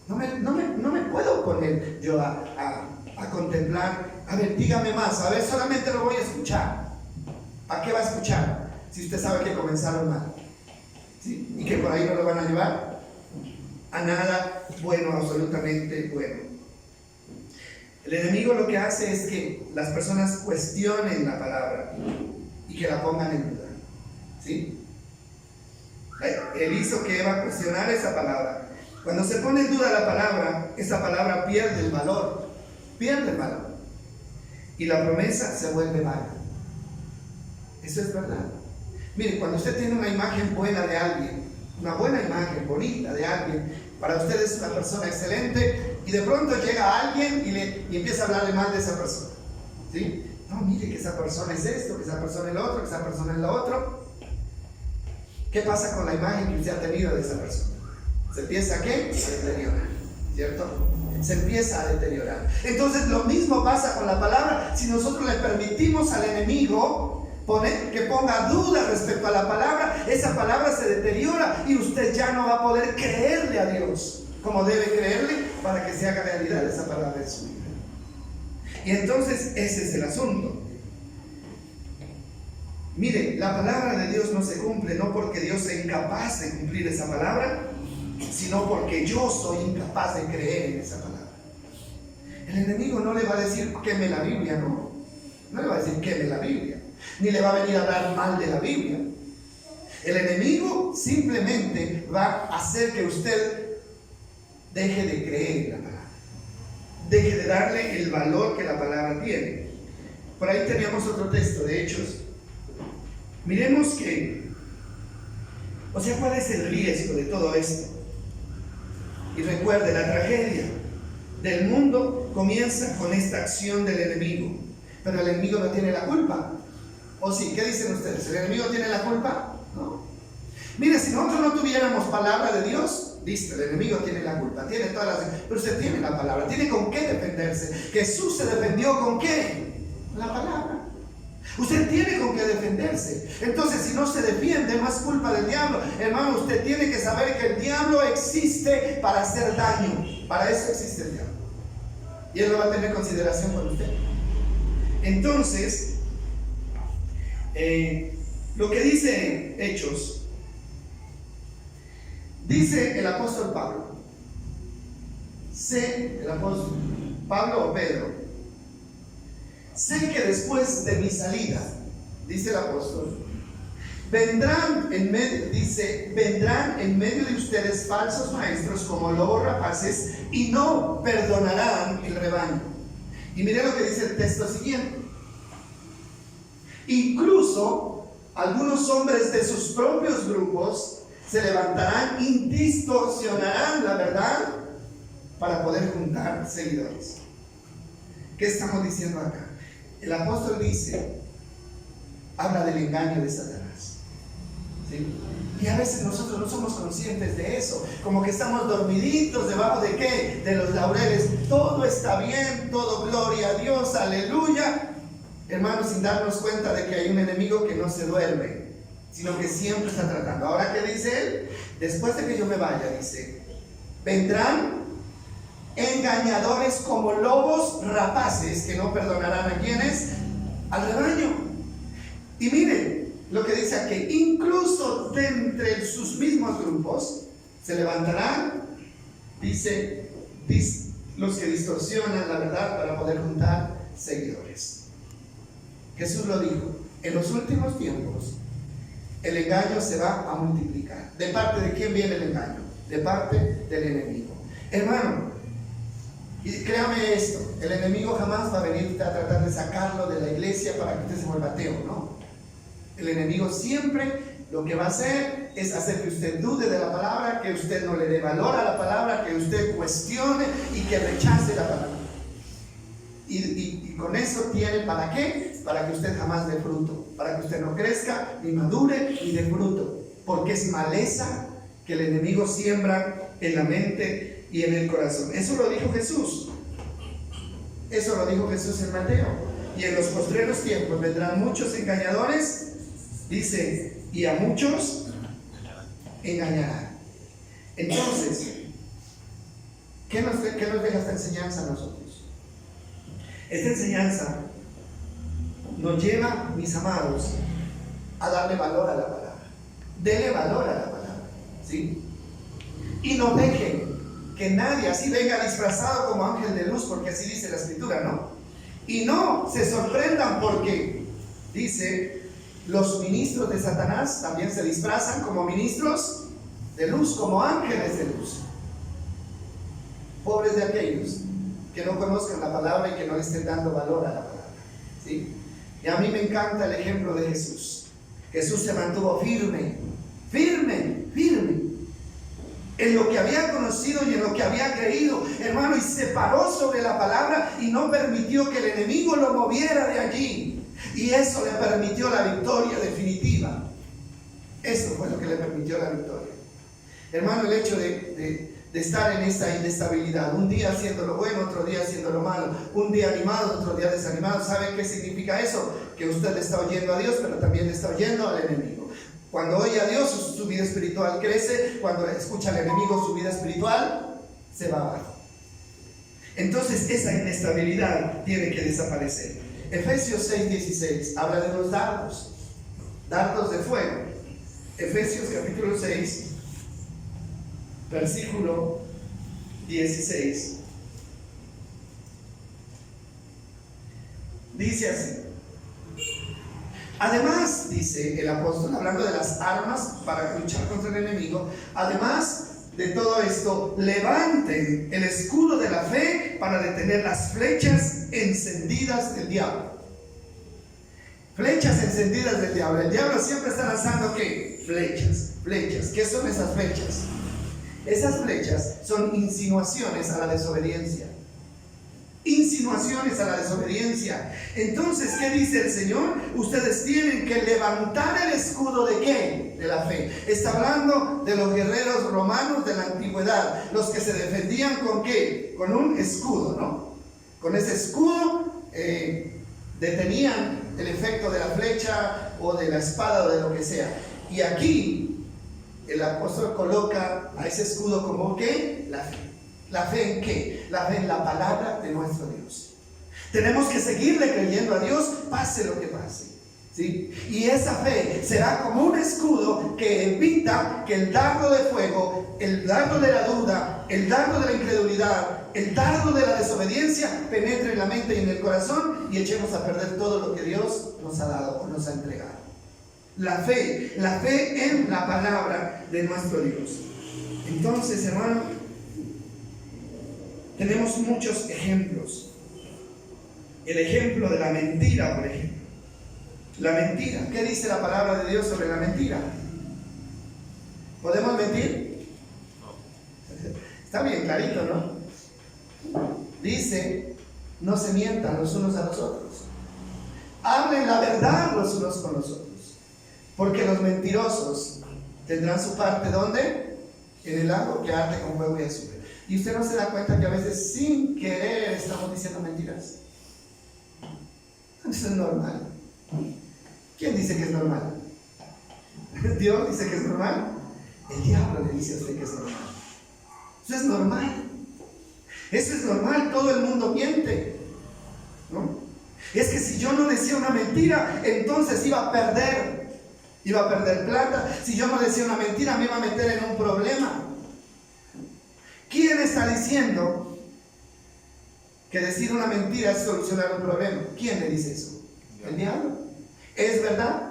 A: No me puedo poner yo a contemplar. A ver, dígame más. A ver, solamente lo voy a escuchar. ¿Para qué va a escuchar si usted sabe que comenzaron mal? ¿Sí? Y que por ahí no lo van a llevar a nada bueno, absolutamente bueno. El enemigo lo que hace es que las personas cuestionen la palabra y que la pongan en duda, ¿sí? Él hizo que Eva cuestionara esa palabra. Cuando se pone en duda la palabra, esa palabra pierde el valor, y la promesa se vuelve vana. Eso es verdad. Mire, cuando usted tiene una imagen buena de alguien, una buena imagen, bonita de alguien, para usted es una persona excelente, y de pronto llega alguien y empieza a hablarle mal de esa persona, ¿sí? No, mire que esa persona es esto, que esa persona es lo otro, que esa persona es lo otro. ¿Qué pasa con la imagen que usted ha tenido de esa persona? ¿Se empieza a qué? A deteriorar, ¿cierto? Se empieza a deteriorar. Entonces lo mismo pasa con la palabra. Si nosotros le permitimos al enemigo que ponga dudas respecto a la palabra, esa palabra se deteriora y usted ya no va a poder creerle a Dios como debe creerle para que se haga realidad esa palabra en su vida. Y entonces ese es el asunto. Mire, la palabra de Dios no se cumple no porque Dios sea incapaz de cumplir esa palabra, sino porque yo soy incapaz de creer en esa palabra. El enemigo no le va a decir queme la Biblia, no le va a decir queme la Biblia, ni le va a venir a hablar mal de la Biblia. El enemigo simplemente va a hacer que usted deje de creer en la palabra, deje de darle el valor que la palabra tiene. Por ahí teníamos otro texto de Hechos. Miremos ¿cuál es el riesgo de todo esto? Y recuerde, la tragedia del mundo comienza con esta acción del enemigo, pero el enemigo no tiene la culpa. ¿O sí? ¿Qué dicen ustedes? ¿El enemigo tiene la culpa? No. Mire, si nosotros no tuviéramos palabra de Dios, listo, el enemigo tiene la culpa, tiene todas las... Pero usted tiene la palabra, tiene con qué defenderse. Jesús se defendió ¿con qué? La palabra. Usted tiene con qué defenderse. Entonces, si no se defiende, no es culpa del diablo. Hermano, usted tiene que saber que el diablo existe para hacer daño. Para eso existe el diablo. Y él no va a tener consideración con usted. Entonces, lo que dice Hechos, dice el apóstol Pablo, el apóstol Pablo o Pedro, sé que después de mi salida, dice el apóstol, vendrán en medio de ustedes falsos maestros como lobos rapaces y no perdonarán el rebaño. Y mire lo que dice el texto siguiente. Incluso algunos hombres de sus propios grupos se levantarán y distorsionarán la verdad para poder juntar seguidores. ¿Qué estamos diciendo acá? El apóstol dice, habla del engaño de Satanás. ¿sí? Y a veces nosotros no somos conscientes de eso, como que estamos dormiditos debajo de ¿qué? De los laureles. Todo está bien, todo gloria a Dios, aleluya. Hermanos, sin darnos cuenta de que hay un enemigo que no se duerme, sino que siempre está tratando. Ahora, ¿qué dice él? Después de que yo me vaya, dice, vendrán engañadores como lobos rapaces que no perdonarán a quienes, al rebaño. Y miren lo que dice aquí, incluso de entre sus mismos grupos se levantarán, dice, los que distorsionan la verdad para poder juntar seguidores. Jesús lo dijo, en los últimos tiempos el engaño se va a multiplicar. ¿De parte de quién viene el engaño? De parte del enemigo. Hermano, y créame esto, el enemigo jamás va a venir a tratar de sacarlo de la iglesia para que usted se vuelva ateo, ¿no? El enemigo siempre lo que va a hacer es hacer que usted dude de la palabra, que usted no le dé valor a la palabra, que usted cuestione y que rechace la palabra. Y con eso tiene, ¿para qué? Para que usted jamás dé fruto, para que usted no crezca, ni madure, ni dé fruto, porque es maleza que el enemigo siembra en la mente y en el corazón. Eso lo dijo Jesús. Eso lo dijo Jesús en Mateo. Y en los postreros tiempos vendrán muchos engañadores, dice, y a muchos engañarán. Entonces, ¿qué nos deja esta enseñanza a nosotros? Esta enseñanza nos lleva, mis amados, a darle valor a la palabra. Dele valor a la palabra, ¿sí? Y no dejen que nadie así venga disfrazado como ángel de luz, porque así dice la escritura, ¿no? Y no se sorprendan porque, dice, los ministros de Satanás también se disfrazan como ministros de luz, como ángeles de luz. Pobres de aquellos que no conozcan la palabra y que no le estén dando valor a la palabra, ¿sí? Y a mí me encanta el ejemplo de Jesús. Jesús se mantuvo firme en lo que había conocido y en lo que había creído, hermano, y se paró sobre la palabra y no permitió que el enemigo lo moviera de allí. Y eso le permitió la victoria definitiva. Eso fue lo que le permitió la victoria. Hermano, el hecho de estar en esa inestabilidad, un día haciendo lo bueno, otro día haciendo lo malo, un día animado, otro día desanimado, ¿sabe qué significa eso? Que usted le está oyendo a Dios, pero también le está oyendo al enemigo. Cuando oye a Dios, su vida espiritual crece. Cuando escucha al enemigo, su vida espiritual se va abajo. Entonces esa inestabilidad tiene que desaparecer. Efesios 6:16 habla de los dardos de fuego. Efesios capítulo 6, versículo 16. Dice así. Además, dice el apóstol, hablando de las armas para luchar contra el enemigo, además de todo esto, levanten el escudo de la fe para detener las flechas encendidas del diablo. Flechas encendidas del diablo. El diablo siempre está lanzando ¿qué? Flechas. ¿Qué son esas flechas? Esas flechas son insinuaciones a la desobediencia. Insinuaciones a la desobediencia. Entonces, ¿qué dice el Señor? Ustedes tienen que levantar el escudo ¿de qué? De la fe. Está hablando de los guerreros romanos de la antigüedad, los que se defendían ¿con qué? Con un escudo, ¿no? Con ese escudo detenían el efecto de la flecha o de la espada o de lo que sea. Y aquí el apóstol coloca a ese escudo como ¿qué? La fe. ¿La fe en qué? La fe en la palabra de nuestro Dios. Tenemos que seguirle creyendo a Dios, pase lo que pase, ¿sí? Y esa fe será como un escudo que evita que el dardo de fuego, el dardo de la duda, el dardo de la incredulidad, el dardo de la desobediencia penetre en la mente y en el corazón y echemos a perder todo lo que Dios nos ha dado o nos ha entregado. La fe en la palabra de nuestro Dios. Entonces, hermano, tenemos muchos ejemplos. El ejemplo de la mentira, por ejemplo. La mentira. ¿Qué dice la palabra de Dios sobre la mentira? ¿Podemos mentir? Está bien clarito, ¿no? Dice, no se mientan los unos a los otros. Hablen la verdad los unos con los otros. Porque los mentirosos tendrán su parte, ¿dónde? En el lago que arde con fuego y azufre. Y usted no se da cuenta que a veces sin querer estamos diciendo mentiras. Eso es normal. ¿Quién dice que es normal? ¿Dios dice que es normal? El diablo le dice a usted que es normal. Eso es normal. Eso es normal, todo el mundo miente, ¿no? Es que si yo no decía una mentira, entonces iba a perder plata. Si yo no decía una mentira, me iba a meter en un problema. ¿Quién está diciendo que decir una mentira es solucionar un problema? ¿Quién le dice eso? El diablo. ¿Es verdad?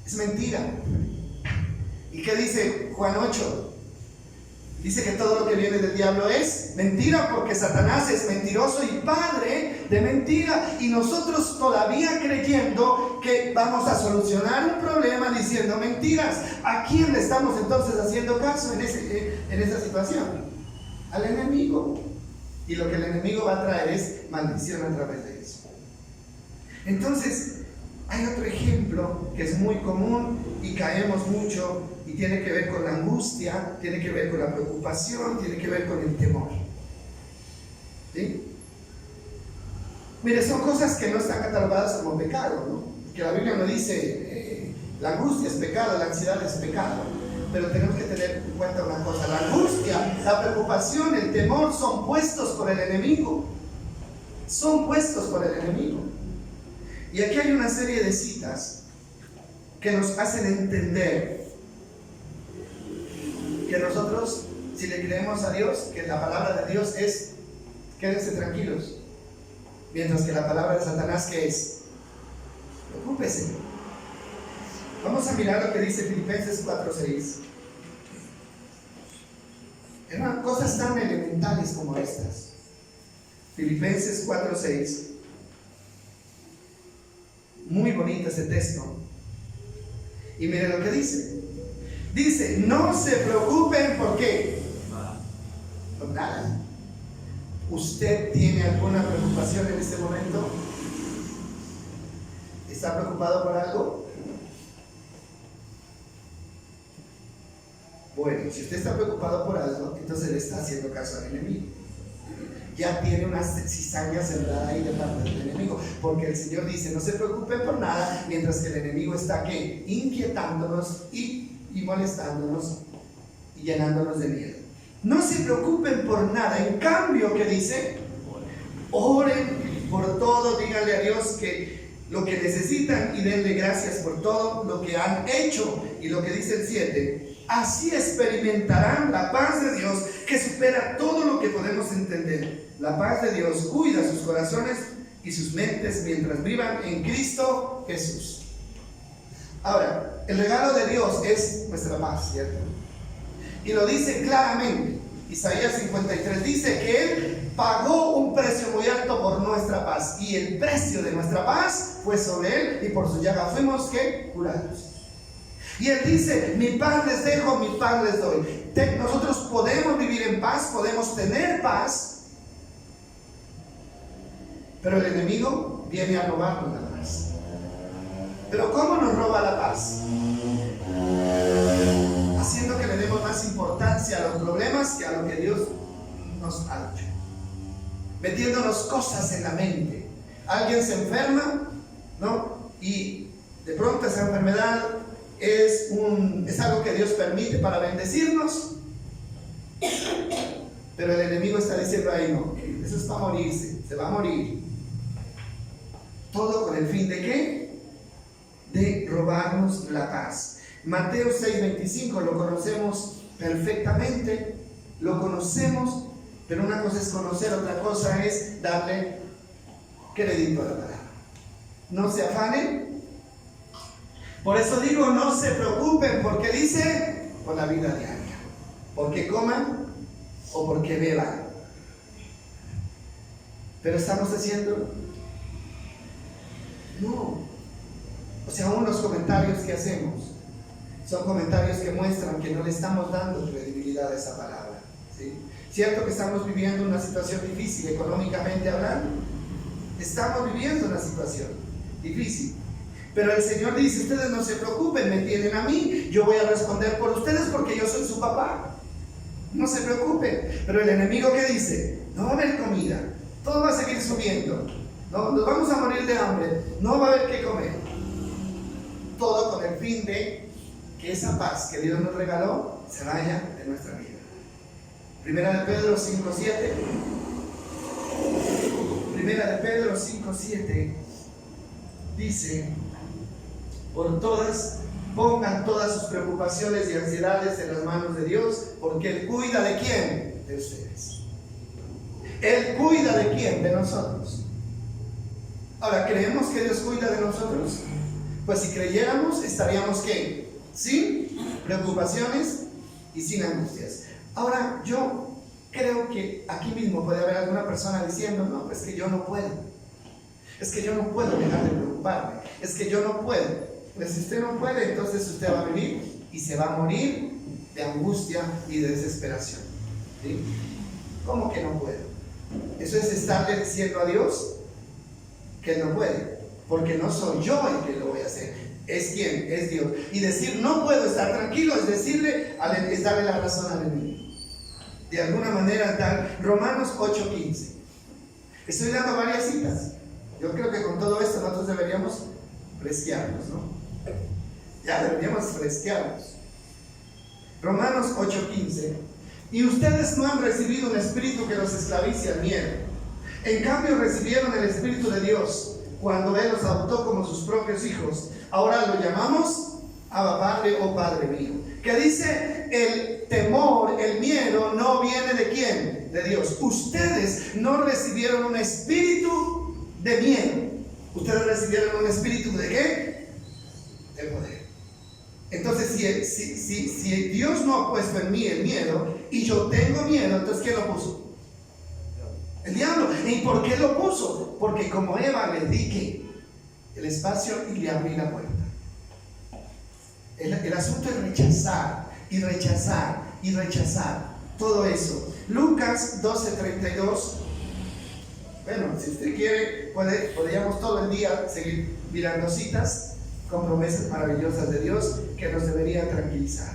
A: Es mentira. ¿Y qué dice Juan 8? Dice que todo lo que viene del diablo es mentira, porque Satanás es mentiroso y padre de mentira. Y nosotros todavía creyendo que vamos a solucionar un problema diciendo mentiras. ¿A quién le estamos entonces haciendo caso en esa situación? Al enemigo. Y lo que el enemigo va a traer es maldición a través de eso. Entonces, hay otro ejemplo que es muy común y caemos mucho, y tiene que ver con la angustia, tiene que ver con la preocupación, tiene que ver con el temor. ¿Sí? Mire, son cosas que no están catalogadas como pecado, ¿no? Que la Biblia no dice la angustia es pecado, la ansiedad es pecado. Pero tenemos que tener en cuenta una cosa: la angustia, la preocupación, el temor son puestos por el enemigo. Son puestos por el enemigo. Y aquí hay una serie de citas que nos hacen entender que nosotros, si le creemos a Dios, que la palabra de Dios es quédense tranquilos, mientras que la palabra de Satanás, ¿qué es? Preocúpese. Vamos a mirar lo que dice Filipenses 4:6. Eran cosas tan elementales como estas. Filipenses 4:6. Muy bonito ese texto. Y mire lo que dice. Dice, no se preocupen, ¿por qué? Por nada. ¿Usted tiene alguna preocupación en este momento? ¿Está preocupado por algo? Bueno, si usted está preocupado por algo, entonces le está haciendo caso al enemigo. Ya tiene una cizaña sembrada ahí de parte del enemigo, porque el Señor dice, no se preocupen por nada, mientras que el enemigo está ¿qué? Inquietándonos y molestándonos y llenándonos de miedo. No se preocupen por nada. En cambio, ¿qué dice? Oren por todo, díganle a Dios que lo que necesitan y denle gracias por todo lo que han hecho. Y lo que dice el 7, así experimentarán la paz de Dios que supera todo lo que podemos entender. La paz de Dios cuida sus corazones y sus mentes mientras vivan en Cristo Jesús. Ahora, el regalo de Dios es nuestra paz, ¿cierto? Y lo dice claramente. Isaías 53 dice que Él pagó un precio muy alto por nuestra paz, y el precio de nuestra paz fue sobre Él, y por su llaga fuimos ¿qué? Curados. Y Él dice, mi paz les dejo, mi paz les doy. Nosotros podemos vivir en paz, podemos tener paz, pero el enemigo viene a robarnos la paz. Pero ¿cómo nos roba la paz? Haciendo que le demos más importancia a los problemas que a lo que Dios nos ha dicho. Metiéndonos cosas en la mente. Alguien se enferma, ¿no? Y de pronto esa enfermedad es algo que Dios permite para bendecirnos. Pero el enemigo está diciendo, ay no, eso es para morirse, se va a morir. Todo con el fin de ¿qué? De robarnos la paz. Mateo 6:25 lo conocemos perfectamente, lo conocemos, pero una cosa es conocer, otra cosa es darle crédito a la palabra. No se afanen. Por eso digo, no se preocupen, porque dice, por la vida diaria, porque coman o porque beban. Pero estamos haciendo, no. O sea, aún los comentarios que hacemos son comentarios que muestran que no le estamos dando credibilidad a esa palabra, ¿sí? Cierto que estamos viviendo una situación difícil económicamente hablando, estamos viviendo una situación difícil, Pero el Señor dice, ustedes no se preocupen, me tienen a mí, yo voy a responder por ustedes porque yo soy su papá. No se preocupen. Pero el enemigo, ¿qué dice? No va a haber comida, todo va a seguir subiendo, no, nos vamos a morir de hambre, no va a haber qué comer. Todo con el fin de que esa paz que Dios nos regaló se vaya de nuestra vida. Primera de Pedro 5:7. Primera de Pedro 5:7 dice: por todas, pongan todas sus preocupaciones y ansiedades en las manos de Dios, porque Él cuida ¿de quién? De ustedes. Él cuida ¿de quién? De nosotros. Ahora, ¿creemos que Dios cuida de nosotros? Pues si creyéramos, estaríamos ¿qué? Sin preocupaciones y sin angustias. Ahora, yo creo que aquí mismo puede haber alguna persona diciendo, no, pues que yo no puedo. Es que yo no puedo dejar de preocuparme. Es que yo no puedo. Pues si usted no puede, entonces usted va a vivir y se va a morir de angustia y de desesperación. ¿Sí? ¿Cómo que no puedo? Eso es estarle diciendo a Dios que no puede, porque no soy yo el que lo voy a hacer. ¿Es quién? Es Dios. Y decir no puedo estar tranquilo es decirle, es darle la razón al enemigo. De alguna manera tal. Romanos 8:15. Estoy dando varias citas. Yo creo que con todo esto nosotros deberíamos fresquearnos, ¿no? Ya deberíamos fresquearnos. Romanos 8:15. Y ustedes no han recibido un espíritu que los esclavice al miedo. En cambio recibieron el Espíritu de Dios cuando Él los adoptó como sus propios hijos. Ahora lo llamamos Abba Padre o Padre mío. Que dice, el temor, el miedo no viene ¿de quién? De Dios. Ustedes no recibieron un espíritu de miedo. Ustedes recibieron un espíritu ¿de qué? De poder. Entonces, si Dios no ha puesto en mí el miedo y yo tengo miedo, entonces ¿quién lo puso? El diablo. ¿Y por qué lo puso? Porque como Eva le di el espacio y le abrí la puerta. El asunto es rechazar y rechazar y rechazar todo eso. Lucas 12:32. Bueno, si usted quiere, podríamos todo el día seguir mirando citas con promesas maravillosas de Dios que nos deberían tranquilizar.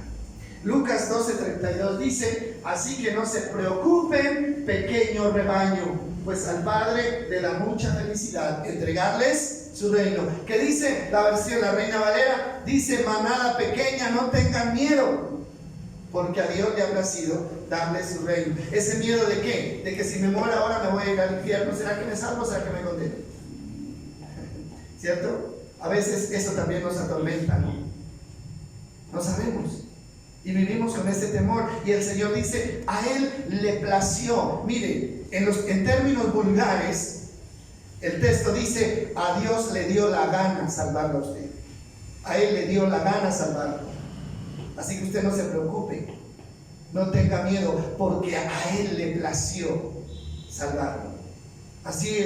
A: Lucas 12:32 dice: así que no se preocupen, pequeño rebaño, pues al Padre le da mucha felicidad entregarles su reino. ¿Qué dice la versión, la Reina Valera? Dice: manada pequeña, no tengan miedo, porque a Dios le ha placido darle su reino. ¿Ese miedo de qué? De que si me muero ahora me voy a ir al infierno. ¿Será que me salvo o será que me condeno? ¿Cierto? A veces eso también nos atormenta, ¿no? No sabemos. Y vivimos con ese temor. Y el Señor dice, a Él le plació. Mire, en términos vulgares, el texto dice, a Dios le dio la gana salvarlo a usted. A Él le dio la gana salvarlo. Así que usted no se preocupe, no tenga miedo, porque a Él le plació salvarlo. Así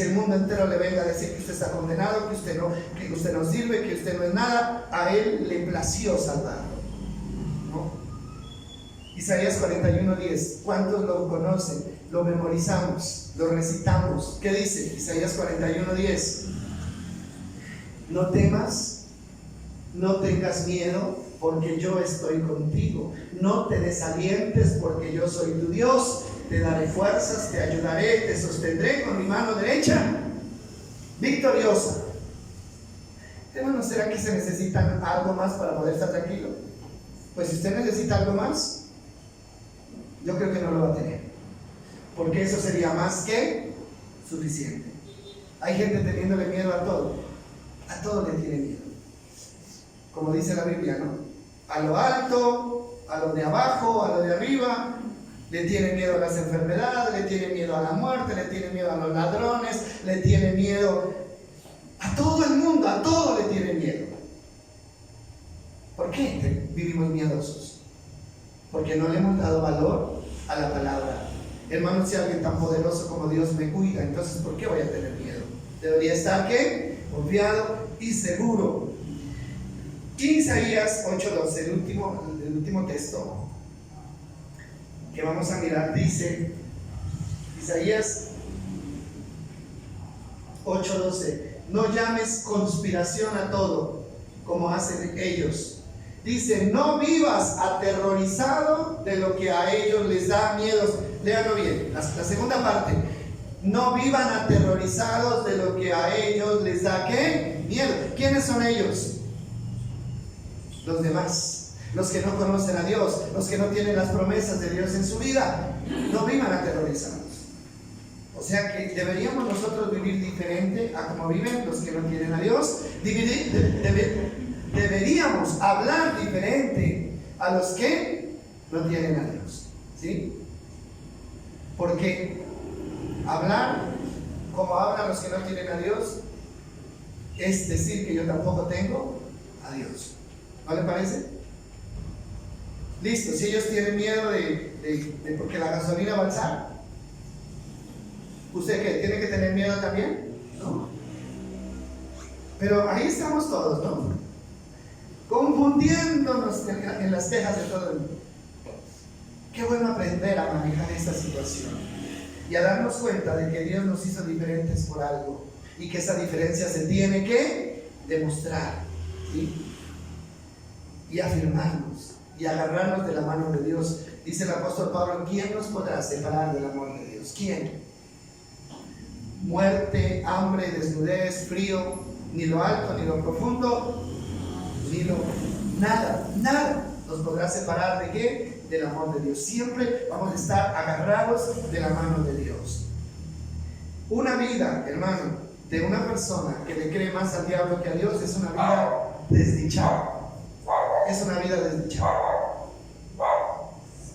A: el mundo entero le venga a decir que usted está condenado, que usted no sirve, que usted no es nada, a Él le plació salvarlo, ¿no? Isaías 41:10. ¿Cuántos lo conocen? Lo memorizamos, lo recitamos. ¿Qué dice? Isaías 41:10. No temas, no tengas miedo, porque yo estoy contigo. No te desalientes, porque yo soy tu Dios. Te daré fuerzas, te ayudaré, te sostendré con mi mano derecha victoriosa. Hermanos, ¿será que se necesitan algo más para poder estar tranquilo? Pues si usted necesita algo más, yo creo que no lo va a tener, porque eso sería más que suficiente. Hay gente teniéndole miedo a todo le tiene miedo, como dice la Biblia, ¿no? A lo alto, a lo de abajo, a lo de arriba. Le tiene miedo a las enfermedades, le tiene miedo a la muerte, le tiene miedo a los ladrones, le tiene miedo a todo el mundo, a todo le tiene miedo. ¿Por qué vivimos miedosos? Porque no le hemos dado valor a la palabra. Hermano, si alguien tan poderoso como Dios me cuida, entonces ¿por qué voy a tener miedo? Debería estar ¿qué? Confiado y seguro. Isaías 8:12, el último texto que vamos a mirar, dice Isaías 8:12: No llames conspiración a todo, como hacen ellos. Dice, no vivas aterrorizado de lo que a ellos les da miedo. Léanlo bien, la segunda parte. No vivan aterrorizados de lo que a ellos les da, ¿qué? Miedo. ¿Quiénes son ellos? Los demás, los que no conocen a Dios, los que no tienen las promesas de Dios en su vida. No vivan aterrorizados. O sea que deberíamos nosotros vivir diferente a como viven los que no tienen a Dios. Deberíamos hablar diferente a los que no tienen a Dios, ¿sí? Porque hablar como hablan los que no tienen a Dios es decir que yo tampoco tengo a Dios. ¿No le parece? Listo, si ellos tienen miedo de porque la gasolina va a alzar, ¿usted qué? ¿Tiene que tener miedo también? ¿No? Pero ahí estamos todos, ¿no? Confundiéndonos en las quejas de todo el mundo. Qué bueno aprender a manejar esta situación y a darnos cuenta de que Dios nos hizo diferentes por algo y que esa diferencia se tiene que demostrar, ¿sí? Y afirmarnos y agarrarnos de la mano de Dios. Dice el apóstol Pablo, ¿quién nos podrá separar del amor de Dios? ¿Quién? Muerte, hambre, desnudez, frío, ni lo alto, ni lo profundo, nada nos podrá separar de qué? Del amor de Dios. Siempre vamos a estar agarrados de la mano de Dios. Una vida, hermano, de una persona que le cree más al diablo que a Dios es una vida desdichada. Es una vida desdichada.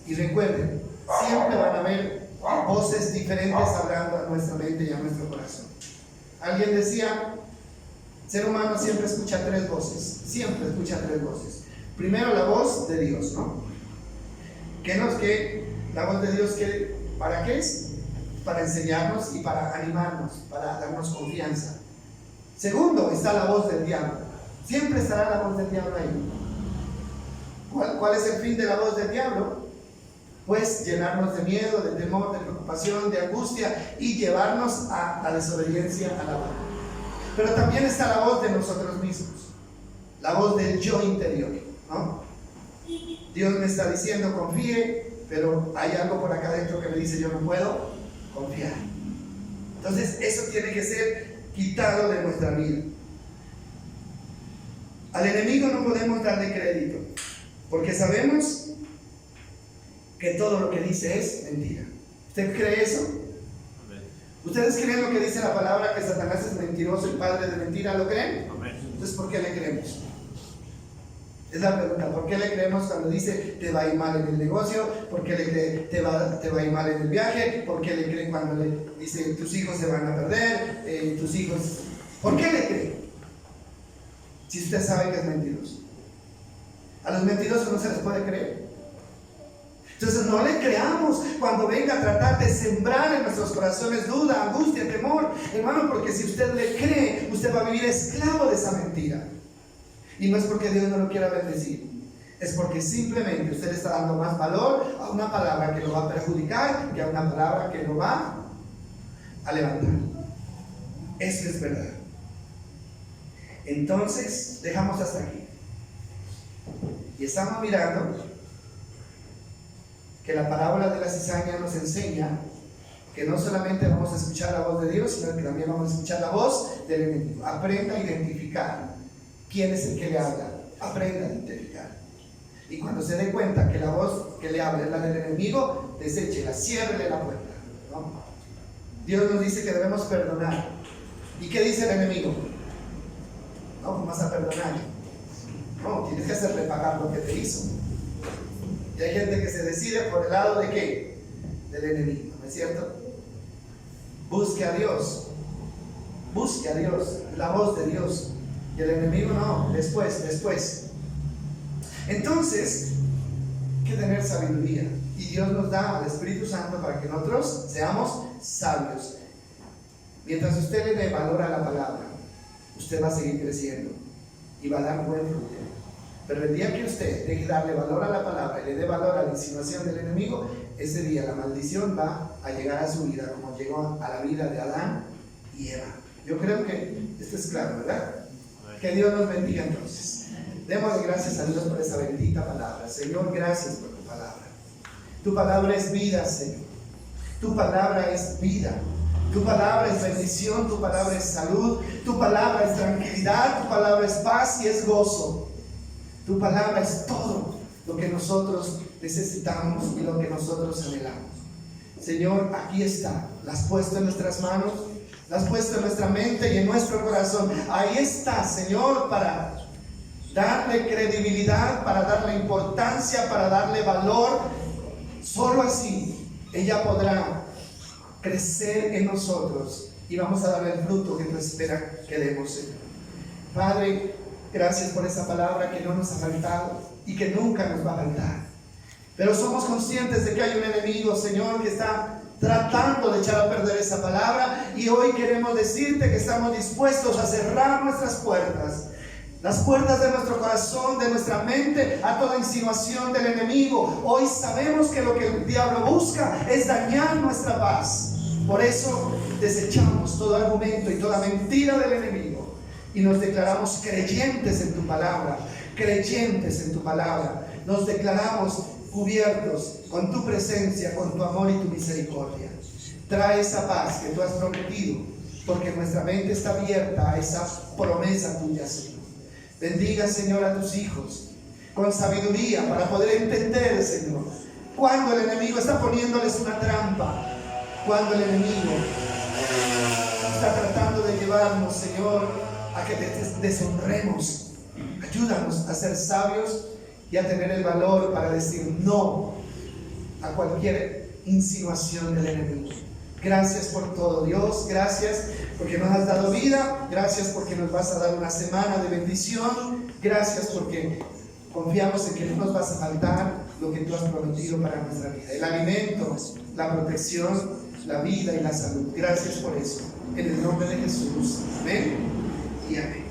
A: Y recuerden, siempre van a haber voces diferentes hablando a nuestra mente y a nuestro corazón. Alguien decía, ser humano siempre escucha tres voces. Siempre escucha tres voces. Primero la voz de Dios, ¿no? Que la voz de Dios, ¿para qué es? Para enseñarnos y para animarnos, para darnos confianza. Segundo, está la voz del diablo. Siempre estará la voz del diablo ahí. ¿Cuál es el fin de la voz del diablo? Pues llenarnos de miedo, de temor, de preocupación, de angustia y llevarnos a la desobediencia a la verdad. Pero también está la voz de nosotros mismos, la voz del yo interior, ¿no? Dios me está diciendo confíe, pero hay algo por acá adentro que me dice yo no puedo confiar. Entonces eso tiene que ser quitado de nuestra vida. Al enemigo no podemos darle crédito, porque sabemos que todo lo que dice es mentira. ¿Usted cree eso? ¿Ustedes creen lo que dice la palabra, que Satanás es mentiroso y padre de mentira? ¿Lo creen? Entonces, ¿por qué le creemos? Es la pregunta. ¿Por qué le creemos cuando dice te va a ir mal en el negocio? ¿Por qué le cree te va a ir mal en el viaje? ¿Por qué le cree cuando le dice tus hijos se van a perder? Tus hijos... ¿Por qué le cree? Si usted sabe que es mentiroso. A los mentirosos no se les puede creer. Entonces no le creamos cuando venga a tratar de sembrar en nuestros corazones duda, angustia, temor, hermano, porque si usted le cree, usted va a vivir esclavo de esa mentira. Y no es porque Dios no lo quiera bendecir, es porque simplemente usted le está dando más valor a una palabra que lo va a perjudicar que a una palabra que lo va a levantar. Eso es verdad. Entonces dejamos hasta aquí y estamos mirando que la parábola de la cizaña nos enseña que no solamente vamos a escuchar la voz de Dios, sino que también vamos a escuchar la voz del enemigo. Aprenda a identificar quién es el que le habla. Aprenda a identificar. Y cuando se dé cuenta que la voz que le habla es la del enemigo, deséchela, ciérrele la puerta, ¿no? Dios nos dice que debemos perdonar. ¿Y qué dice el enemigo? No, ¿cómo vas a perdonar? No, tienes que hacerle pagar lo que te hizo. Y hay gente que se decide por el lado de ¿qué? Del enemigo, ¿no es cierto? Busque a Dios, la voz de Dios. Y el enemigo no, después. Entonces, hay que tener sabiduría. Y Dios nos da al Espíritu Santo para que nosotros seamos sabios. Mientras usted le dé valor a la palabra, usted va a seguir creciendo y va a dar buen fruto. Pero el día que usted deje de darle valor a la palabra y le dé valor a la insinuación del enemigo, ese día la maldición va a llegar a su vida como llegó a la vida de Adán y Eva. Yo creo que esto es claro, ¿verdad? Que Dios nos bendiga entonces. Démosle gracias a Dios por esa bendita palabra. Señor, gracias por tu palabra. Tu palabra es vida, Señor. Tu palabra es vida. Tu palabra es bendición, tu palabra es salud, tu palabra es tranquilidad, tu palabra es paz y es gozo. Tu palabra es todo lo que nosotros necesitamos y lo que nosotros anhelamos. Señor, aquí está, las has puesto en nuestras manos, las has puesto en nuestra mente y en nuestro corazón. Ahí está, Señor, para darle credibilidad, para darle importancia, para darle valor. Solo así ella podrá crecer en nosotros y vamos a darle el fruto que tú esperas que demos, Señor. Padre, gracias por esa palabra que no nos ha faltado y que nunca nos va a faltar. Pero somos conscientes de que hay un enemigo, Señor, que está tratando de echar a perder esa palabra, y hoy queremos decirte que estamos dispuestos a cerrar nuestras puertas, las puertas de nuestro corazón, de nuestra mente, a toda insinuación del enemigo. Hoy sabemos que lo que el diablo busca es dañar nuestra paz. Por eso desechamos todo argumento y toda mentira del enemigo y nos declaramos creyentes en tu palabra, creyentes en tu palabra. Nos declaramos cubiertos con tu presencia, con tu amor y tu misericordia. Trae esa paz que tú has prometido, porque nuestra mente está abierta a esa promesa tuya, Señor. Bendiga, Señor, a tus hijos con sabiduría para poder entender, Señor, cuando el enemigo está poniéndoles una trampa, cuando el enemigo está tratando de llevarnos, Señor, a que te deshonremos. Ayúdanos a ser sabios y a tener el valor para decir no a cualquier insinuación del enemigo. Gracias por todo, Dios. Gracias porque nos has dado vida. Gracias porque nos vas a dar una semana de bendición. Gracias porque confiamos en que no nos vas a faltar lo que tú has prometido para nuestra vida: el alimento, la protección, la vida y la salud. Gracias por eso. En el nombre de Jesús. Amén y amén.